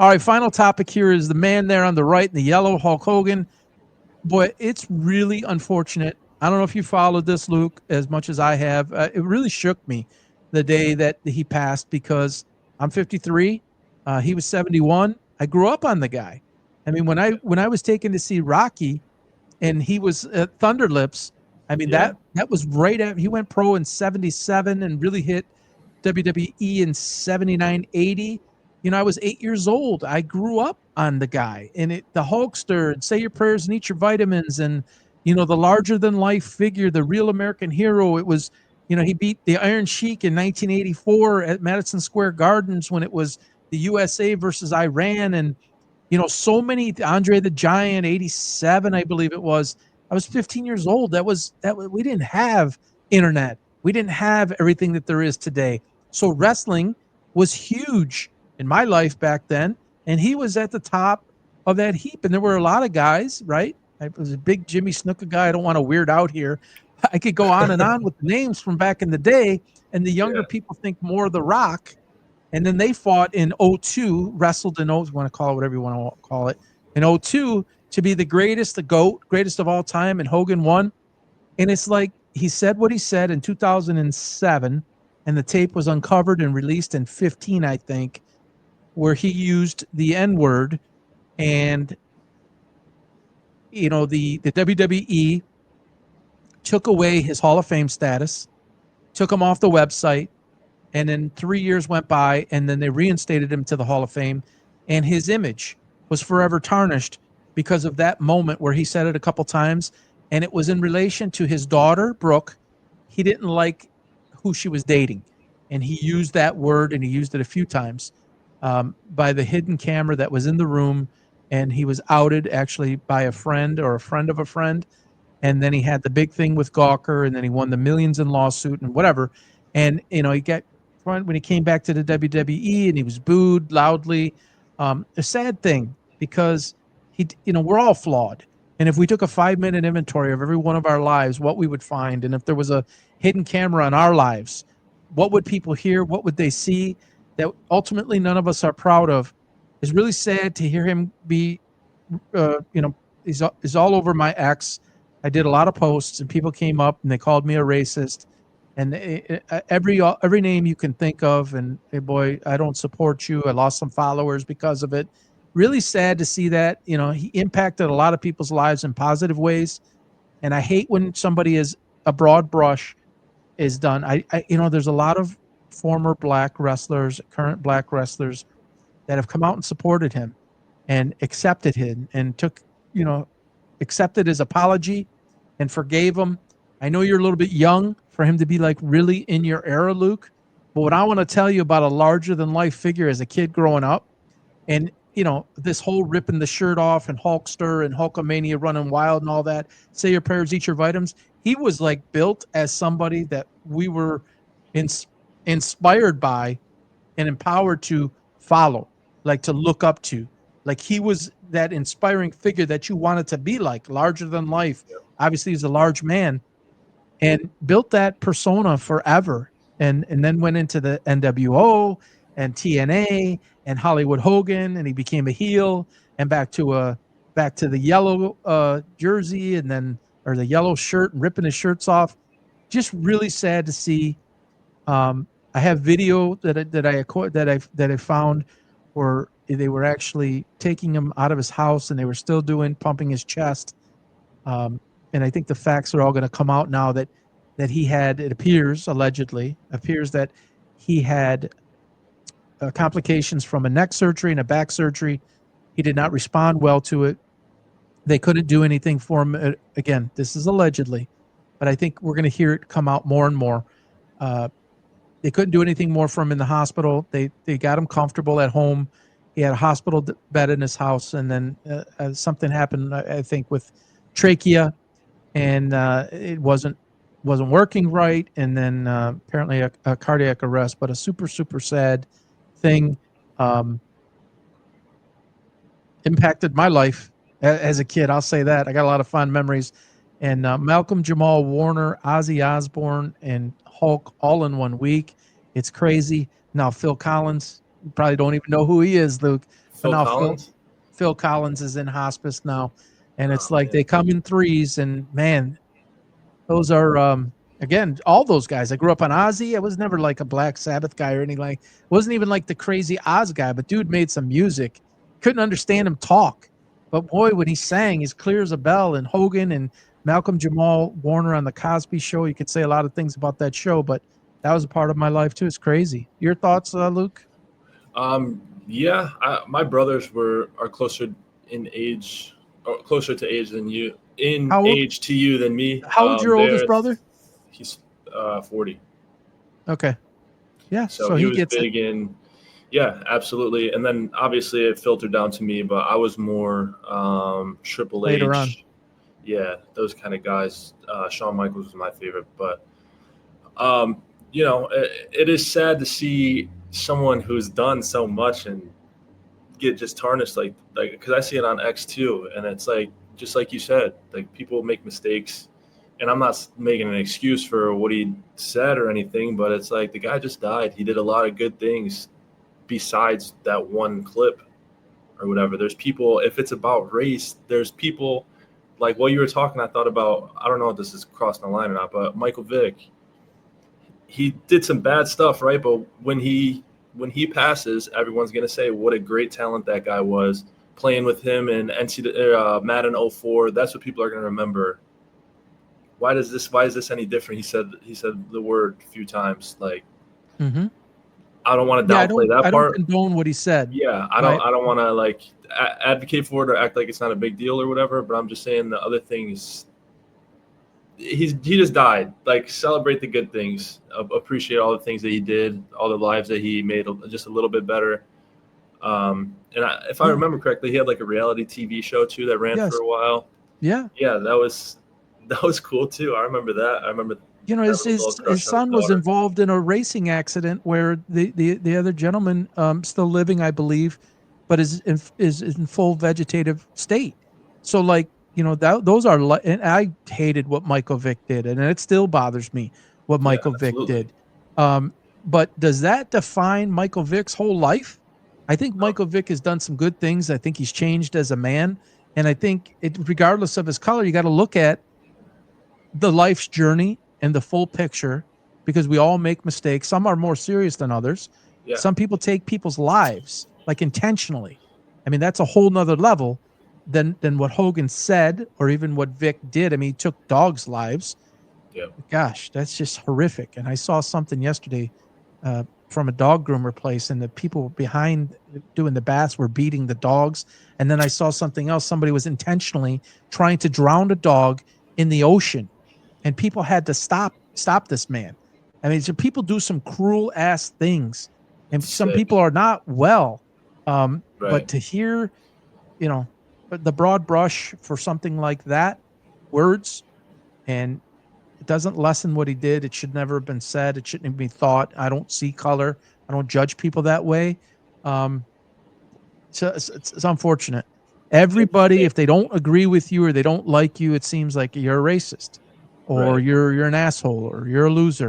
All right, final topic here is the man there on the right in the yellow, Hulk Hogan. Boy, it's really unfortunate. I don't know if you followed this, Luke, as much as I have. It really shook me the day that he passed because I'm 53. He was 71. I grew up on the guy. I mean, when I was taken to see Rocky, and he was at Thunder Lips. I mean that was right after he went pro in '77 and really hit WWE in '79, '80. You know, I was 8 years old. I grew up on the guy, and the Hulkster, and Say Your Prayers and Eat Your Vitamins, and the larger than life figure, the real American hero. It was, he beat the Iron Sheik in 1984 at Madison Square Gardens when it was the USA versus Iran, and so many. Andre the Giant, 87, I believe it was. I was 15 years old. We didn't have internet. We didn't have everything that there is today. So wrestling was huge in my life back then, and he was at the top of that heap. And there were a lot of guys, right? I was a big Jimmy Snuka guy. I don't want to weird out here. I could go on and on with the names from back in the day, and the younger people think more of The Rock. And then they fought in '02, wrestled in you want to call it whatever you want to call it, in '02 to be the greatest, the GOAT, greatest of all time, and Hogan won. And it's like he said what he said in 2007, and the tape was uncovered and released in 15, I think, where he used the N-word, and the WWE took away his Hall of Fame status, took him off the website, and then 3 years went by, and then they reinstated him to the Hall of Fame, and his image was forever tarnished because of that moment where he said it a couple times, and it was in relation to his daughter, Brooke. He didn't like who she was dating, and he used that word, and he used it a few times by the hidden camera that was in the room, and he was outed actually by a friend or a friend of a friend, and then he had the big thing with Gawker, and then he won the millions in lawsuit and whatever, and he got when he came back to the WWE, and he was booed loudly. A sad thing because we're all flawed. And if we took a 5-minute inventory of every one of our lives, what we would find, and if there was a hidden camera in our lives, what would people hear? What would they see that ultimately none of us are proud of? It's really sad to hear him be, he's all over my ex. I did a lot of posts, and people came up and they called me a racist. And every name you can think of, and hey boy, I don't support you. I lost some followers because of it. Really sad to see that. He impacted a lot of people's lives in positive ways, and I hate when somebody is a broad brush is done. There's a lot of former black wrestlers, current black wrestlers that have come out and supported him and accepted him and accepted his apology and forgave him. I know you're a little bit young for him to be like really in your era, Luke. But what I want to tell you about a larger than life figure as a kid growing up, and this whole ripping the shirt off and Hulkster and Hulkamania running wild and all that, Say Your Prayers, Eat Your Vitamins. He was like built as somebody that we were inspired by and empowered to follow, like to look up to. Like he was that inspiring figure that you wanted to be like, larger than life. Obviously, he's a large man, and built that persona forever, and then went into the NWO and TNA and Hollywood Hogan, and he became a heel, and back to the yellow jersey, and then or the yellow shirt, and ripping his shirts off. Just really sad to see. I have video that I found where they were actually taking him out of his house, and they were still pumping his chest. And I think the facts are all going to come out now that he had, it appears that he had complications from a neck surgery and a back surgery. He did not respond well to it. They couldn't do anything for him. Again, this is allegedly, but I think we're going to hear it come out more and more. They couldn't do anything more for him in the hospital. They got him comfortable at home. He had a hospital bed in his house, and then something happened, I think, with trachea, and it wasn't working right, and then apparently a cardiac arrest. But a super sad thing. Impacted my life as a kid. I'll say that. I got a lot of fond memories. And Malcolm Jamal Warner, Ozzy Osbourne, and Hulk all in 1 week. It's crazy. Now Phil Collins, you probably don't even know who he is, Luke. but Phil now Collins. Phil Collins is in hospice now, and it's Oh like man. they come in threes, and man, those are again all those guys. I grew up on Ozzy. I was never like a Black Sabbath guy or anything like. Wasn't even like the crazy Oz guy, but dude made some music. Couldn't understand him talk, but boy, when he sang, he's clear as a bell. And Hogan and Malcolm Jamal Warner on the Cosby Show. You could say a lot of things about that show, but that was a part of my life too. It's crazy. Your thoughts, Luke? Yeah, my brothers are closer in age, or closer to age than you, in How old? age to you than me. How old's your oldest brother? He's 40, Okay, yeah, so so he he was gets it. big in. Yeah, absolutely. And then obviously it filtered down to me, but I was more Triple Later on. H. Yeah, those kind of guys. Shawn Michaels was my favorite, but um, it is sad to see someone who's done so much and get just tarnished like because I see it on X too, and it's like just like you said, like people make mistakes, and I'm not making an excuse for what he said or anything, but it's like the guy just died. He did a lot of good things besides that one clip or whatever. There's people, if it's about race, there's people like what you were talking. I thought about, I don't know if this is crossing the line or not, but Michael Vick, he did some bad stuff, right? But when he passes, everyone's gonna say what a great talent that guy was. Playing with him in Madden 04, that's what people are gonna remember. Why is this any different? He said the word a few times. Like, Mm-hmm. I don't want to Yeah, downplay that I don't part. condone what he said. Yeah, I don't Right. I don't want to like advocate for it or act like it's not a big deal or whatever. But I'm just saying the other things. He just died. Like, celebrate the good things, appreciate all the things that he did, all the lives that he made just a little bit better. And if I Yeah. remember correctly, he had like a reality TV show too that ran for Yes. a while. Yeah. Yeah, that was cool too. I remember that. I remember You know, having a little his crush on his son was daughter. involved in a racing accident where the other gentleman, still living, I believe, but is in full vegetative state. So like, those are and I hated what Michael Vick did, and it still bothers me what Yeah, Michael Vick absolutely. did. But does that define Michael Vick's whole life? I think No, Michael Vick has done some good things. I think he's changed as a man, and I think regardless of his color, you got to look at the life's journey and the full picture, because we all make mistakes. Some are more serious than others. yeah, Some people take people's lives like intentionally. I mean, that's a whole nother level than what Hogan said or even what Vic did. I mean, he took dogs' lives. yeah, Gosh, that's just horrific. And I saw something yesterday from a dog groomer place, and the people behind doing the baths were beating the dogs. And then I saw something else. Somebody was intentionally trying to drown a dog in the ocean, and people had to stop this man. I mean, so people do some cruel ass things, and it's some people sick. are not well. But Right, to hear, you know, the broad brush for something like that, words, and it doesn't lessen what he did. It should never have been said. It shouldn't even be thought. I don't see color. I don't judge people that way. Um, so it's unfortunate. it's Everybody, sick. if they don't agree with you or they don't like you, it seems like you're a racist or Right. you're an asshole or you're a loser.